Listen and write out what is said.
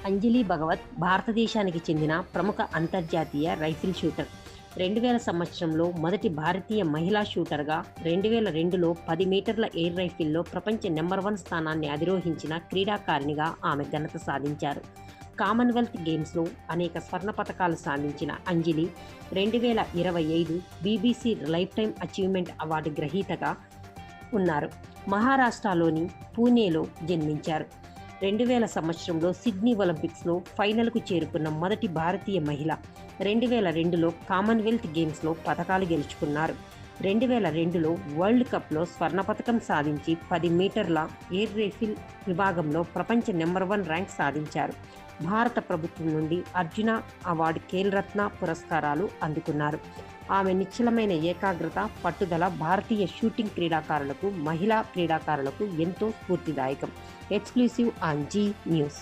అంజలి భగవత్ భారతదేశానికి చెందిన ప్రముఖ అంతర్జాతీయ రైఫిల్ షూటర్. 2000 సంవత్సరంలో మొదటి భారతీయ మహిళా షూటర్గా, 2002లో 10 మీటర్ల ఎయిర్ రైఫిల్లో ప్రపంచ నెంబర్ 1 స్థానాన్ని అధిరోహించిన క్రీడాకారిణిగా ఆమె ఘనత సాధించారు. కామన్వెల్త్ గేమ్స్లో అనేక స్వర్ణ పతకాలు సాధించిన Anjali 2025 BBC lifetime achievement award గ్రహీతగా ఉన్నారు. మహారాష్ట్రలోని పూణేలో జన్మించారు. 2000 సంవత్సరంలో సిడ్నీ ఒలింపిక్స్లో ఫైనల్కు చేరుకున్న మొదటి భారతీయ మహిళ. 2002లో కామన్వెల్త్ గేమ్స్లో పతకాలు గెలుచుకున్నారు. 2002లో వరల్డ్ కప్లో స్వర్ణ పతకం సాధించి 10 మీటర్ల ఎయిర్ రైఫిల్ విభాగంలో ప్రపంచ నెంబర్ 1 ర్యాంక్ సాధించారు. భారత ప్రభుత్వం నుండి అర్జున అవార్డు, ఖేల్రత్న పురస్కారాలు అందుకున్నారు. ఆమె నిశ్చలమైన ఏకాగ్రత, పట్టుదల భారతీయ షూటింగ్ క్రీడాకారులకు, మహిళా క్రీడాకారులకు ఎంతో స్ఫూర్తిదాయకం. Exclusive on Zee news.